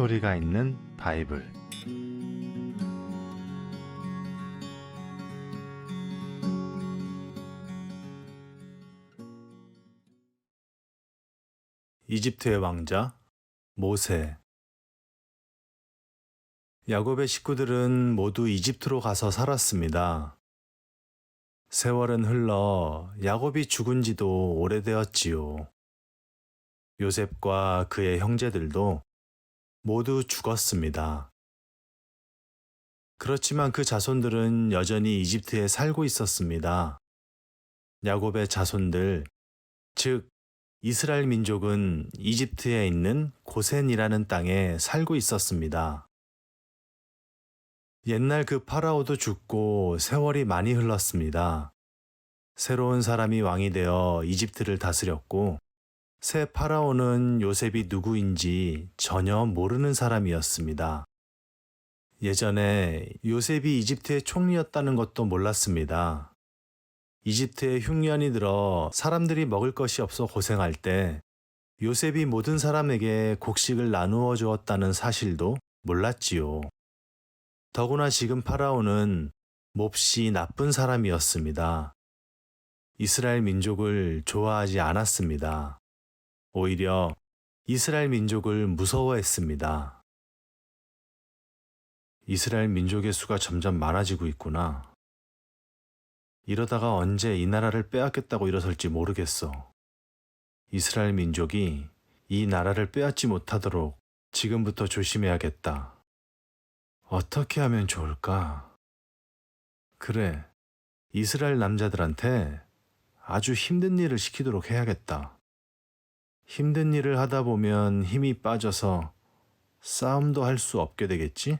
스토리가 있는 바이블. 이집트의 왕자 모세. 야곱의 식구들은 모두 이집트로 가서 살았습니다. 세월은 흘러 야곱이 죽은 지도 오래되었지요. 요셉과 그의 형제들도 모두 죽었습니다. 그렇지만 그 자손들은 여전히 이집트에 살고 있었습니다. 야곱의 자손들, 즉 이스라엘 민족은 이집트에 있는 고센이라는 땅에 살고 있었습니다. 옛날 그 파라오도 죽고 세월이 많이 흘렀습니다. 새로운 사람이 왕이 되어 이집트를 다스렸고, 새 파라오는 요셉이 누구인지 전혀 모르는 사람이었습니다. 예전에 요셉이 이집트의 총리였다는 것도 몰랐습니다. 이집트에 흉년이 들어 사람들이 먹을 것이 없어 고생할 때 요셉이 모든 사람에게 곡식을 나누어 주었다는 사실도 몰랐지요. 더구나 지금 파라오는 몹시 나쁜 사람이었습니다. 이스라엘 민족을 좋아하지 않았습니다. 오히려 이스라엘 민족을 무서워했습니다. 이스라엘 민족의 수가 점점 많아지고 있구나. 이러다가 언제 이 나라를 빼앗겠다고 일어설지 모르겠어. 이스라엘 민족이 이 나라를 빼앗지 못하도록 지금부터 조심해야겠다. 어떻게 하면 좋을까? 그래, 이스라엘 남자들한테 아주 힘든 일을 시키도록 해야겠다. 힘든 일을 하다 보면 힘이 빠져서 싸움도 할 수 없게 되겠지?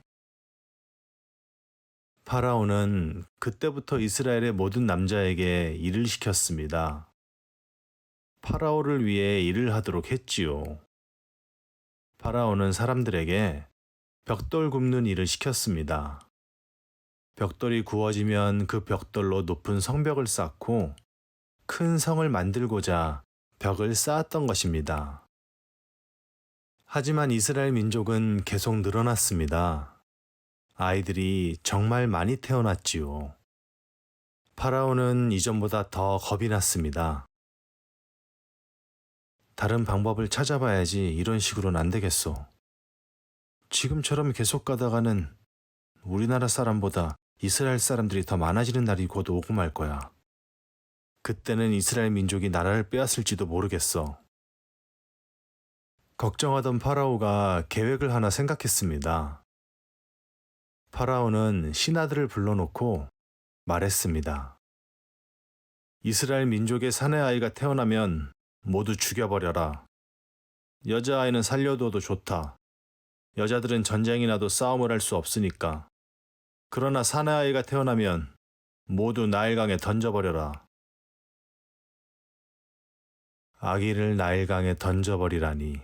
파라오는 그때부터 이스라엘의 모든 남자에게 일을 시켰습니다. 파라오를 위해 일을 하도록 했지요. 파라오는 사람들에게 벽돌 굽는 일을 시켰습니다. 벽돌이 구워지면 그 벽돌로 높은 성벽을 쌓고 큰 성을 만들고자 벽을 쌓았던 것입니다. 하지만 이스라엘 민족은 계속 늘어났습니다. 아이들이 정말 많이 태어났지요. 파라오는 이전보다 더 겁이 났습니다. 다른 방법을 찾아봐야지. 이런 식으로는 안 되겠어. 지금처럼 계속 가다가는 우리나라 사람보다 이스라엘 사람들이 더 많아지는 날이 곧 오고 말 거야. 그때는 이스라엘 민족이 나라를 빼앗을지도 모르겠어. 걱정하던 파라오가 계획을 하나 생각했습니다. 파라오는 신하들을 불러놓고 말했습니다. 이스라엘 민족의 사내 아이가 태어나면 모두 죽여버려라. 여자아이는 살려둬도 좋다. 여자들은 전쟁이 나도 싸움을 할 수 없으니까. 그러나 사내 아이가 태어나면 모두 나일강에 던져버려라. 아기를 나일강에 던져버리라니.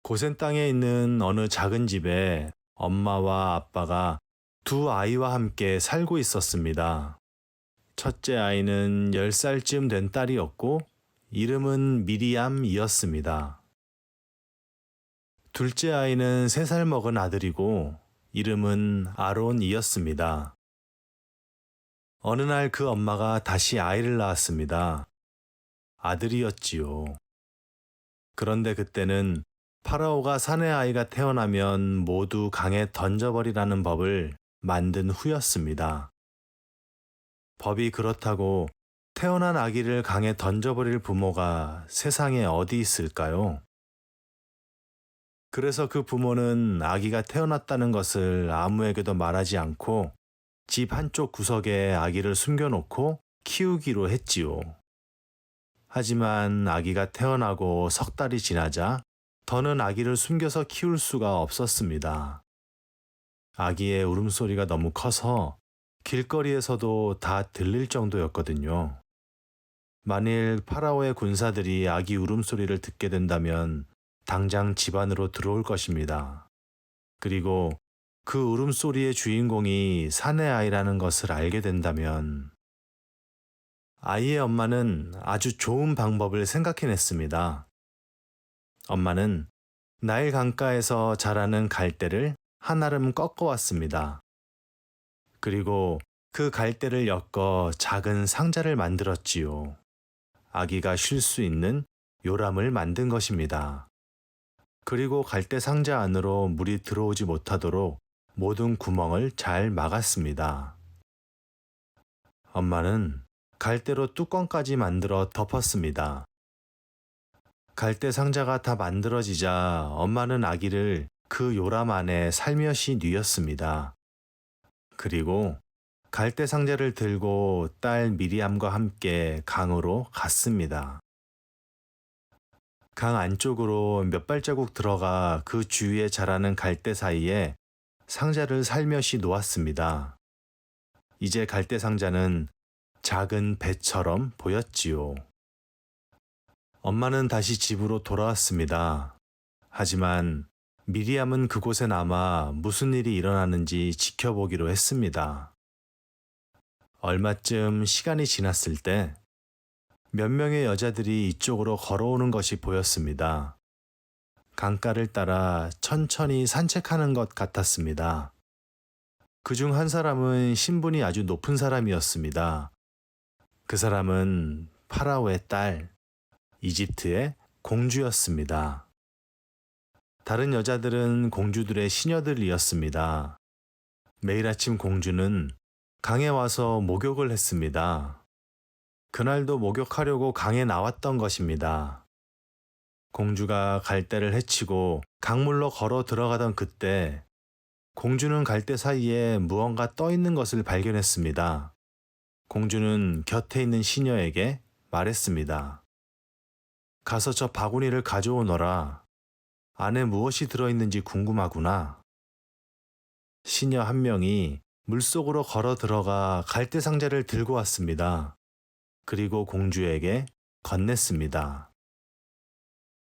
고센 땅에 있는 어느 작은 집에 엄마와 아빠가 두 아이와 함께 살고 있었습니다. 첫째 아이는 10살쯤 된 딸이었고 이름은 미리암이었습니다. 둘째 아이는 3살 먹은 아들이고 이름은 아론이었습니다. 어느 날 그 엄마가 다시 아이를 낳았습니다. 아들이었지요. 그런데 그때는 파라오가 사내 아이가 태어나면 모두 강에 던져버리라는 법을 만든 후였습니다. 법이 그렇다고 태어난 아기를 강에 던져버릴 부모가 세상에 어디 있을까요? 그래서 그 부모는 아기가 태어났다는 것을 아무에게도 말하지 않고 집 한쪽 구석에 아기를 숨겨놓고 키우기로 했지요. 하지만 아기가 태어나고 석 달이 지나자 더는 아기를 숨겨서 키울 수가 없었습니다. 아기의 울음소리가 너무 커서 길거리에서도 다 들릴 정도였거든요. 만일 파라오의 군사들이 아기 울음소리를 듣게 된다면 당장 집 안으로 들어올 것입니다. 그리고 그 울음소리의 주인공이 사내 아이라는 것을 알게 된다면 아이의 엄마는 아주 좋은 방법을 생각해냈습니다. 엄마는 나일 강가에서 자라는 갈대를 한아름 꺾어왔습니다. 그리고 그 갈대를 엮어 작은 상자를 만들었지요. 아기가 쉴 수 있는 요람을 만든 것입니다. 그리고 갈대 상자 안으로 물이 들어오지 못하도록 모든 구멍을 잘 막았습니다. 엄마는 갈대로 뚜껑까지 만들어 덮었습니다. 갈대 상자가 다 만들어지자 엄마는 아기를 그 요람 안에 살며시 뉘었습니다. 그리고 갈대 상자를 들고 딸 미리암과 함께 강으로 갔습니다. 강 안쪽으로 몇 발자국 들어가 그 주위에 자라는 갈대 사이에 상자를 살며시 놓았습니다. 이제 갈대 상자는 작은 배처럼 보였지요. 엄마는 다시 집으로 돌아왔습니다. 하지만 미리암은 그곳에 남아 무슨 일이 일어나는지 지켜보기로 했습니다. 얼마쯤 시간이 지났을 때 몇 명의 여자들이 이쪽으로 걸어오는 것이 보였습니다. 강가를 따라 천천히 산책하는 것 같았습니다. 그중 한 사람은 신분이 아주 높은 사람이었습니다. 그 사람은 파라오의 딸, 이집트의 공주였습니다. 다른 여자들은 공주들의 시녀들이었습니다. 매일 아침 공주는 강에 와서 목욕을 했습니다. 그날도 목욕하려고 강에 나왔던 것입니다. 공주가 갈대를 헤치고 강물로 걸어 들어가던 그때 공주는 갈대 사이에 무언가 떠 있는 것을 발견했습니다. 공주는 곁에 있는 시녀에게 말했습니다. 가서 저 바구니를 가져오너라. 안에 무엇이 들어있는지 궁금하구나. 시녀 한 명이 물속으로 걸어 들어가 갈대 상자를 들고 왔습니다. 그리고 공주에게 건넸습니다.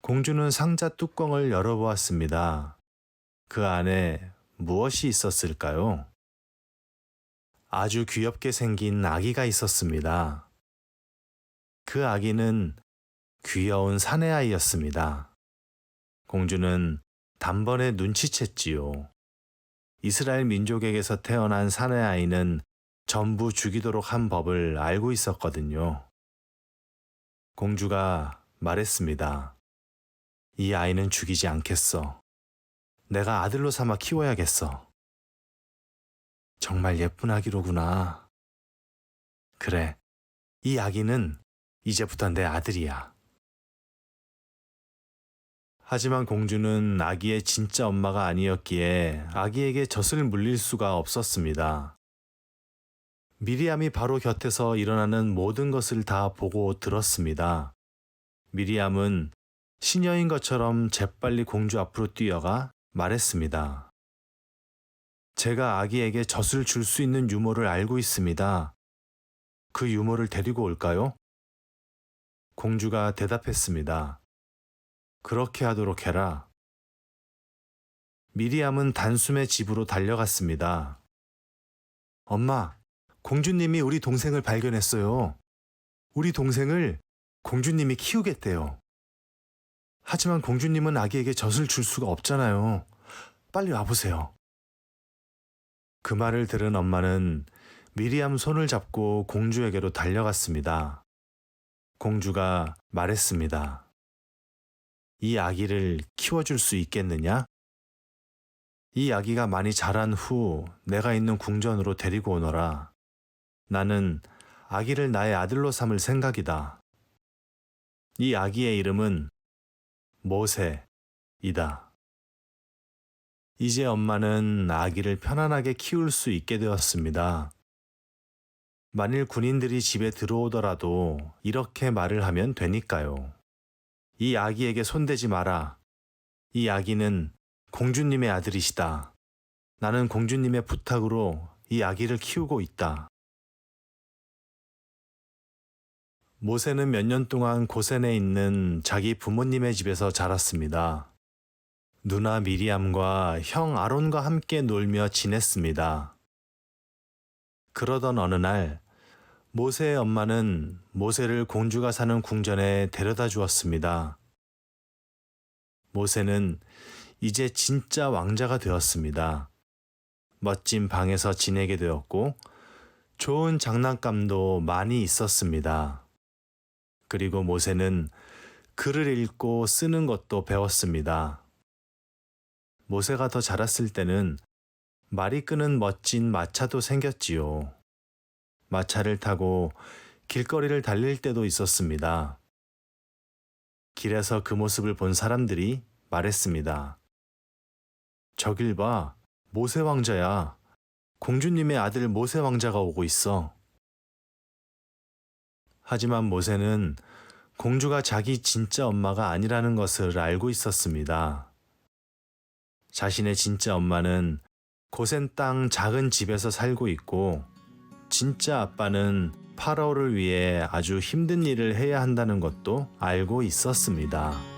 공주는 상자 뚜껑을 열어보았습니다. 그 안에 무엇이 있었을까요? 아주 귀엽게 생긴 아기가 있었습니다. 그 아기는 귀여운 사내아이였습니다. 공주는 단번에 눈치챘지요. 이스라엘 민족에게서 태어난 사내아이는 전부 죽이도록 한 법을 알고 있었거든요. 공주가 말했습니다. 이 아이는 죽이지 않겠어. 내가 아들로 삼아 키워야겠어. 정말 예쁜 아기로구나. 그래, 이 아기는 이제부터 내 아들이야. 하지만 공주는 아기의 진짜 엄마가 아니었기에 아기에게 젖을 물릴 수가 없었습니다. 미리암이 바로 곁에서 일어나는 모든 것을 다 보고 들었습니다. 미리암은 시녀인 것처럼 재빨리 공주 앞으로 뛰어가 말했습니다. 제가 아기에게 젖을 줄 수 있는 유모를 알고 있습니다. 그 유모를 데리고 올까요? 공주가 대답했습니다. 그렇게 하도록 해라. 미리암은 단숨에 집으로 달려갔습니다. 엄마, 공주님이 우리 동생을 발견했어요. 우리 동생을 공주님이 키우겠대요. 하지만 공주님은 아기에게 젖을 줄 수가 없잖아요. 빨리 와보세요. 그 말을 들은 엄마는 미리암 손을 잡고 공주에게로 달려갔습니다. 공주가 말했습니다. 이 아기를 키워줄 수 있겠느냐? 이 아기가 많이 자란 후 내가 있는 궁전으로 데리고 오너라. 나는 아기를 나의 아들로 삼을 생각이다. 이 아기의 이름은 모세이다. 이제 엄마는 아기를 편안하게 키울 수 있게 되었습니다. 만일 군인들이 집에 들어오더라도 이렇게 말을 하면 되니까요. 이 아기에게 손대지 마라. 이 아기는 공주님의 아들이시다. 나는 공주님의 부탁으로 이 아기를 키우고 있다. 모세는 몇 년 동안 고센에 있는 자기 부모님의 집에서 자랐습니다. 누나 미리암과 형 아론과 함께 놀며 지냈습니다. 그러던 어느 날 모세의 엄마는 모세를 공주가 사는 궁전에 데려다 주었습니다. 모세는 이제 진짜 왕자가 되었습니다. 멋진 방에서 지내게 되었고 좋은 장난감도 많이 있었습니다. 그리고 모세는 글을 읽고 쓰는 것도 배웠습니다. 모세가 더 자랐을 때는 말이 끄는 멋진 마차도 생겼지요. 마차를 타고 길거리를 달릴 때도 있었습니다. 길에서 그 모습을 본 사람들이 말했습니다. 저길 봐, 모세 왕자야. 공주님의 아들 모세 왕자가 오고 있어. 하지만 모세는 공주가 자기 진짜 엄마가 아니라는 것을 알고 있었습니다. 자신의 진짜 엄마는 고센 땅 작은 집에서 살고 있고 진짜 아빠는 파라오를 위해 아주 힘든 일을 해야 한다는 것도 알고 있었습니다.